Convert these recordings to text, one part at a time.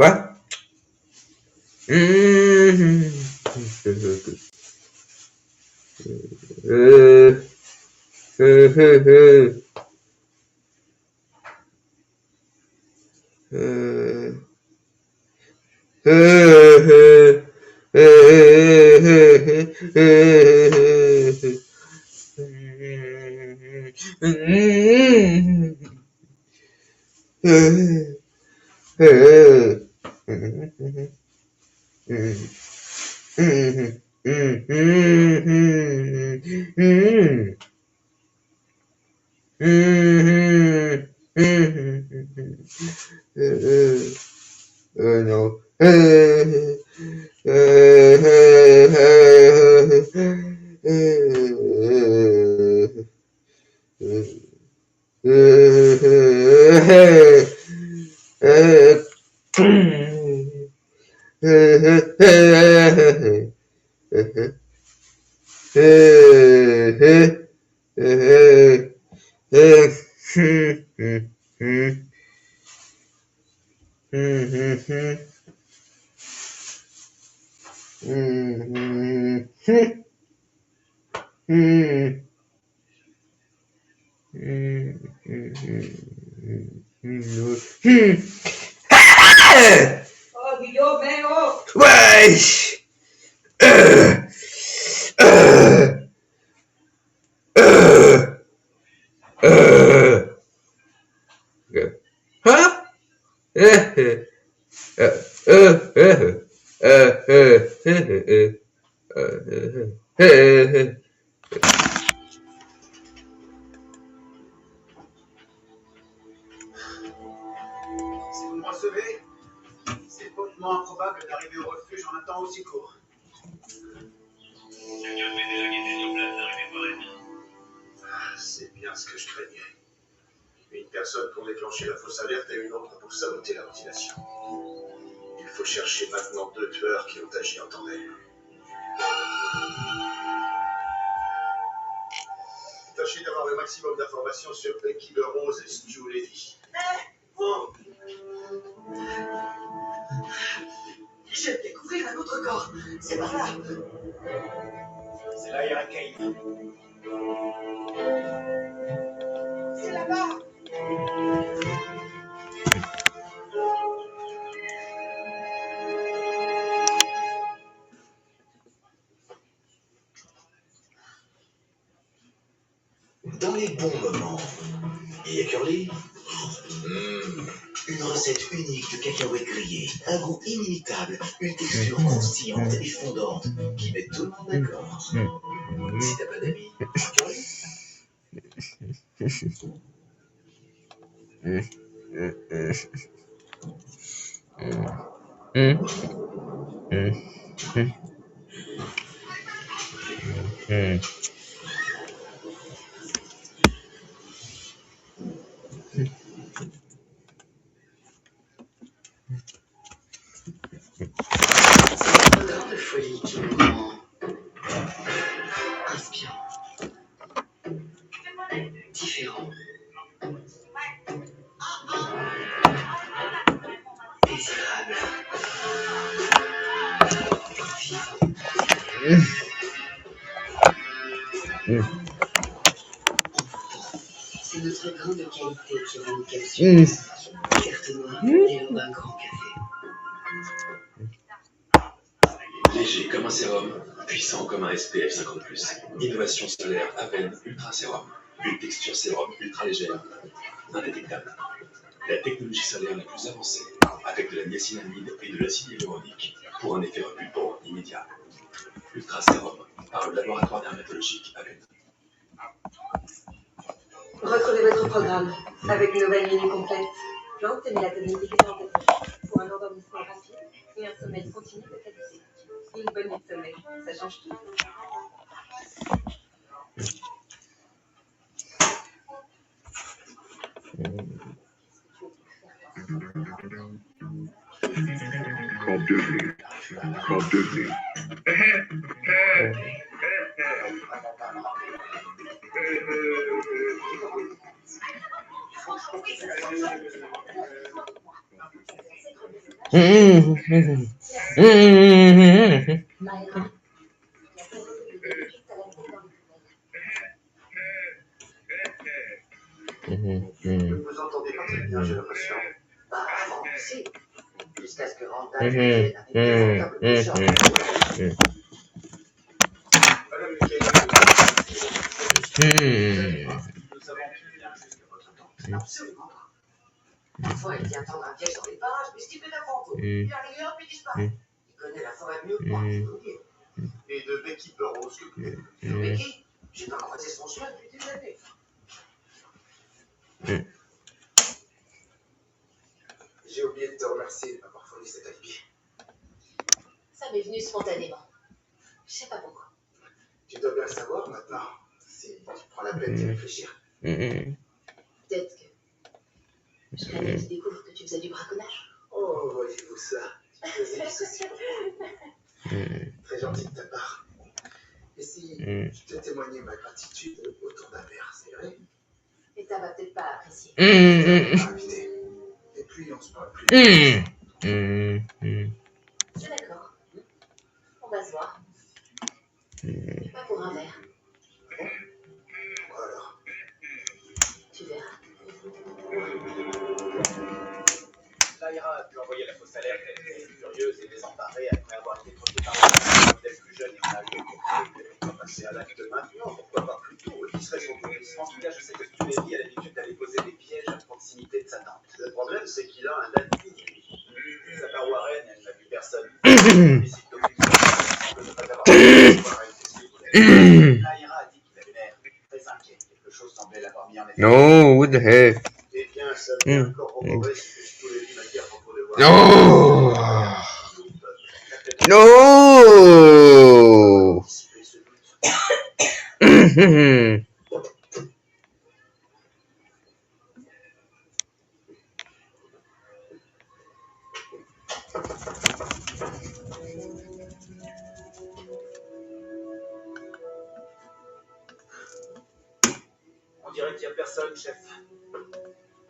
Quoi? No. Oh, Guillaume, mais oh! Wesh! Huh? Si vous me recevez, c'est hautement improbable d'arriver au refuge en un temps aussi court. Quelqu'un fait déjà guetter sur place l'arrivée de Warren. C'est bien ce que je craignais. Une personne pour déclencher la fausse alerte et une autre pour saboter la ventilation. Il faut chercher maintenant 2 tueurs qui ont agi en tandem. Tâchez d'avoir le maximum d'informations sur Killer Rose et Stu Levy. Oh! Je vais découvrir un autre corps. C'est par là. C'est là, Ira Kane. C'est là-bas. Dans les bons moments, il y a Curly. Une recette unique de cacahuètes grillées, un goût inimitable, une texture croustillante et fondante qui met tout le monde d'accord. Si t'as pas d'amis, Curly. C'est une grande folie qui me rend inspirant, différent, désirable, vivant. C'est notre grande qualité qui rend nous capsules. Carte noire et un grand café. Léger comme un sérum, puissant comme un SPF 50+. Innovation solaire Aven Ultra Sérum. Une texture sérum ultra légère, indétectable. La technologie solaire la plus avancée, avec de la niacinamide et de l'acide hyaluronique, pour un effet repulpant immédiat. Ultra Sérum, par le laboratoire dermatologique Aven. Retrouvez votre programme avec une nouvelle ligne complète. Plantes et mélatonine différentes pour un endormissement rapide et un sommeil continu de qualité. Une bonne nuit de sommeil, ça change tout. Called Disney. Maëra, Vous entendez pas très bien, j'ai l'impression. Bah, avant, si. Jusqu'à ce que Randall devienne un épouvantable bouchard. Madame Michael, nous savons qu'il vient jusqu'à votre temps. Absolument pas. Parfois, il vient tendre un piège dans les parages, mais ce type est un fantôme. Il arrive hop, il disparaît. Il connaît la forêt mieux que moi, je peux vous dire. Et de Becky Burroughs, que pouvez-vous me dire? Mais qui? J'ai pas croisé son chemin depuis des années. J'ai oublié de te remercier de m'avoir fourni cet alibi. Ça m'est venu spontanément. Je sais pas pourquoi. Tu dois bien le savoir maintenant, si tu prends la peine d'y réfléchir. Peut-être que je fallait qu'il découvre que tu faisais du braconnage. Oh, voyez-vous ça? Tu faisais du souci. Très gentil de ta part. Et si je te témoignais ma gratitude autour d'un verre, c'est vrai? Et ça va peut-être pas apprécier. Invité. Et puis on se parle plus. C'est d'accord. On va se voir. Pas pour un verre. Quoi alors? Tu verras. Lyra a pu envoyer la fausse alerte, elle était furieuse et désemparée après avoir été troquée par la modèle plus jeune et on a eu qu'elle va passer à l'acte maintenant, pourquoi pas plus tôt, et qui serait son complice. En tout cas, je sais que Stulevi a l'habitude d'aller poser des pièges à proximité de sa tante. Le problème, c'est qu'il a un alibi. Sa part Warren, elle n'a vu personne. Félicite d'aucune façon de ne pas avoir vu Warren, c'est ce qu'il voulait. Lyra a dit qu'il avait l'air très inquiet, quelque chose semblait l'avoir mis en état. No, what the heck? Eh bien, ça vient encore corroborer ce que Stulevi m'a dit à propos de Warren. No! No! Dissiper ce doute. On dirait qu'il n'y a personne, chef.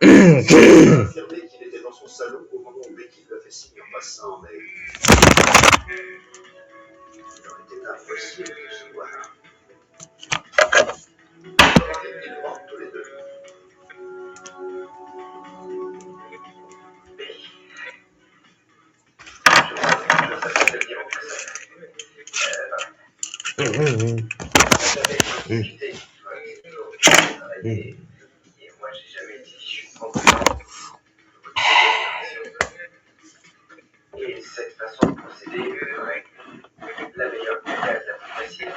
Il a affirmé qu'il était dans son salon au moment où Becky lui a fait signe en passant, mais il en était impossible de se voir. Ils rentrent tous les deux. Je crois que ça fait plaisir au passage. J'avais une activité et moi j'ai jamais dit je suis complètement. Et cette façon de procéder est correcte. La meilleure méthode, la plus facile.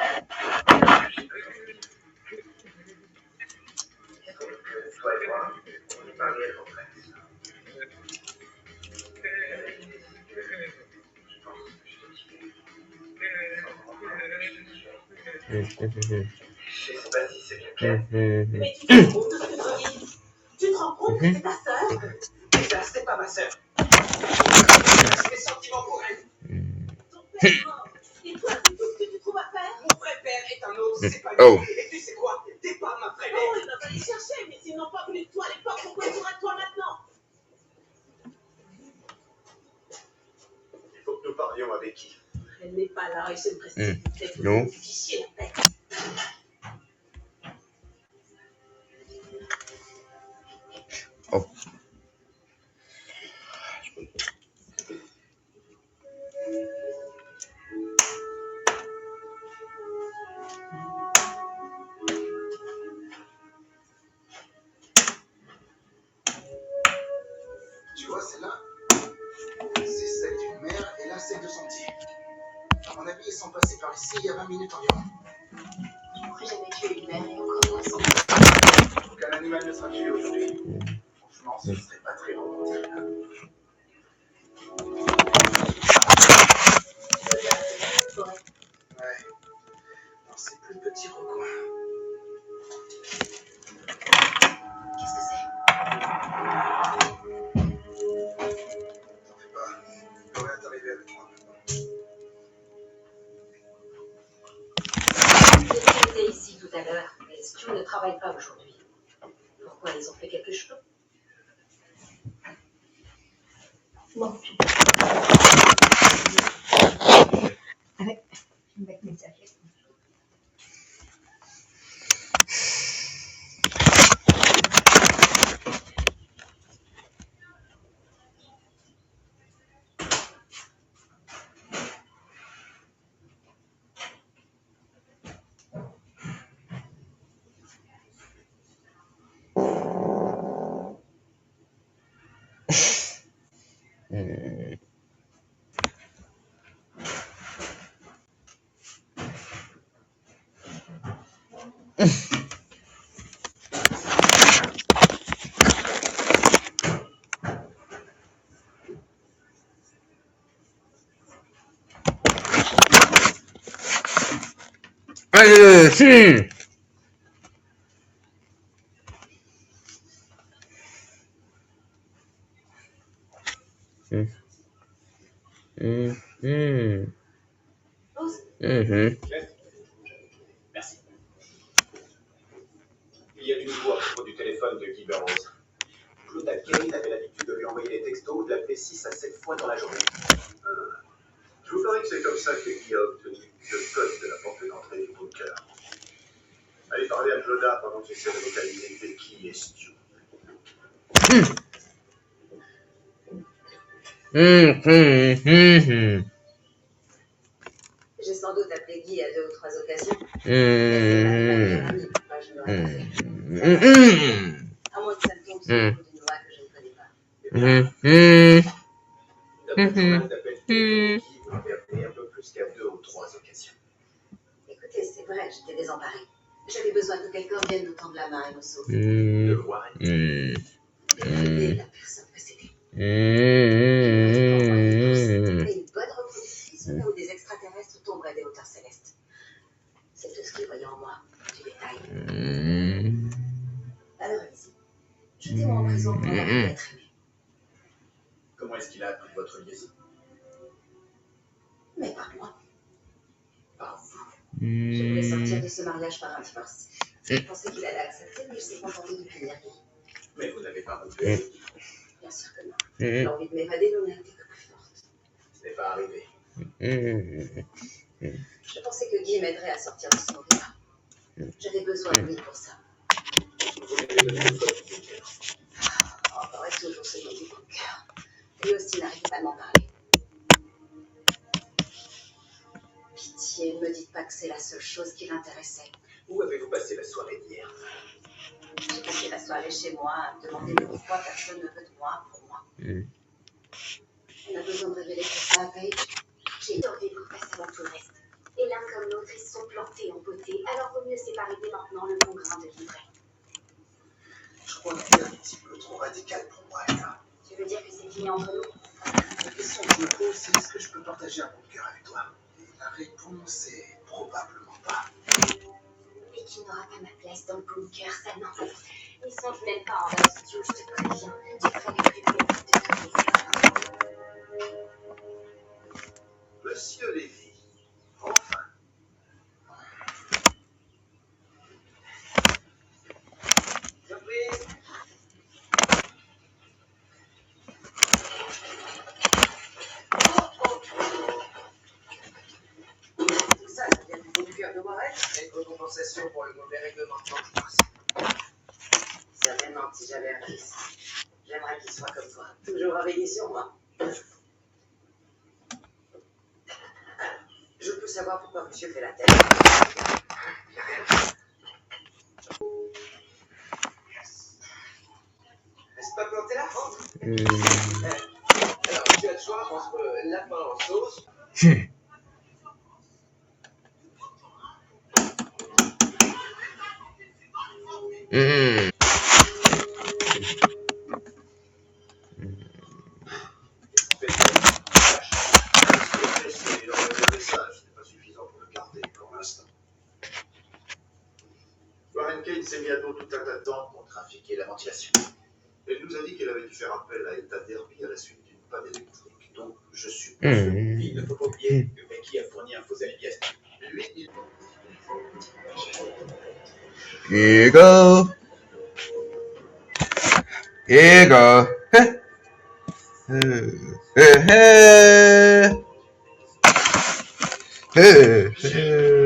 J'ai besoin de dire. Il faut que toi et moi, on ait parlé à votre presse. Je pense que je t'ai dit. Je sais pas si c'est bien clair. Mais tu te rends compte de ce que tu dis? Tu te rends compte que c'est ta sœur? Déjà, c'est pas ma sœur. J'ai des sentiments pour elle. Ton père est mort. Et toi, c'est tout ce que tu trouves à faire? Mon vrai père est un autre, c'est pas lui. Oh. Et tu sais quoi? T'es pas ma vraie Non, mère. il va pas les chercher, mais s'ils n'ont pas voulu de toi à l'époque, pourquoi ils voudraient de toi maintenant? Il faut que nous parlions avec qui? Elle n'est pas là et c'est précipité. Non. Fichier la tête. Oh. Tu vois, celle-là, c'est celle d'une mère et là, celle de son petit. À mon avis, ils sont passés par ici il y a 20 minutes environ. Je n'aurais jamais tué une mère et encore moins son Aucun animal ne sera tué aujourd'hui. Franchement, ce serait pas très romantique. forêt. Ouais. Dans ces plus petits recoins. Qu'est-ce que c'est? T'en fais pas. Il devrait t'arriver avec moi maintenant. Ils étaient ici tout à l'heure, mais Stu ne travaille pas aujourd'hui. Pourquoi ils ont fait quelque chose? Bon. Avec mes affaires. Allez, Pause. Merci. Il y a du nouveau à propos du téléphone de Guy Burroughs. Claude Kane avait l'habitude de lui envoyer des textos ou de l'appeler 6 à 7 fois dans la journée. Je vous parie que c'est comme ça que Guy a obtenu le code de la porte d'entrée du bunker. Allez parler à Claude pendant que j'essaie de localiser Becky et Stu. J'ai sans doute appelé Guy à 2 ou 3 occasions. Mais c'est ma meilleure amie, pourquoi je ne l'aurais pas fait. À moins que ça me tombe sur le coup d'une loi que je ne connais pas. D'après le journal d'appel téléphonique, Guy vous l'avez appelé un peu plus qu'à 2 ou 3 occasions. Écoutez, c'est vrai, j'étais désemparée. J'avais besoin que quelqu'un vienne me tendre la main et me sauver. De Warren. Et aider la personne que c'était. Une bonne reproductrice là où des extraterrestres tomberaient des hauteurs célestes. C'est tout ce qu'ils voyaient en moi, du détail. Alors allez-y. Jetez-moi en prison pour avoir pu être aimé. Comment est-ce qu'il a appris votre liaison? Mais par moi. Par vous. Je voulais sortir de ce mariage par un divorce. Je pensais qu'il allait accepter, mais il s'est contenté de punir Guy. Mais vous n'avez pas rompu avec Guy. Bien sûr que non. L'envie de m'évader n'en a été que plus forte. Ce n'est pas arrivé. Je pensais que Guy m'aiderait à sortir de ce mauvais pas. J'avais besoin de lui pour ça. Vous m'avez donné le code du bunker. Encore et toujours ce nom du bunker. Lui aussi n'arrivait pas de m'en parler. Pitié, ne me dites pas que c'est la seule chose qui l'intéressait. Où avez-vous passé la soirée d'hier? J'ai passé la soirée chez moi à me demander pourquoi personne ne veut de moi pour moi. On a besoin de révéler tout ça à Paige. J'ai survécu face avant tout le reste. Et l'un comme l'autre, ils se sont plantés en beauté. Alors vaut mieux séparer dès maintenant le bon grain de l'ivraie. Je crois que tu es un petit peu trop radical pour moi, Eva. Tu veux dire que c'est fini entre nous? La question que je me pose, c'est est-ce que je peux partager un bunker avec toi? Et la réponse est probablement pas. Et qui n'aura pas ma place dans le bunker, ça non. Ils sont même pas en studio, je te préviens. Tu ferais les plus belles de tous les jours. Monsieur Lévy, enfin. Surprise! Tout ça, ça vient du bunker de Warren. Et une compensation pour le mauvais règlement de confiance. Certainement, si j'avais un fils, j'aimerais qu'il soit comme toi, toujours à veiller sur moi. Je peux savoir pourquoi monsieur fait la tête. N'est-ce pas planté la fente? Alors, tu as le choix entre lapin en sauce. Et le message n'est pas suffisant pour le garder pour l'instant. Warren Kane s'est mis à dos tout un tas de temps pour trafiquer la ventilation. Elle nous a dit qu'elle avait dû faire appel à Etta Derby à la suite d'une panne électrique. Donc, je suppose que Il ne faut pas oublier que Becky a fourni un faux alibi à Stu. lui, il... Here you go. Here you go. Hey, hey.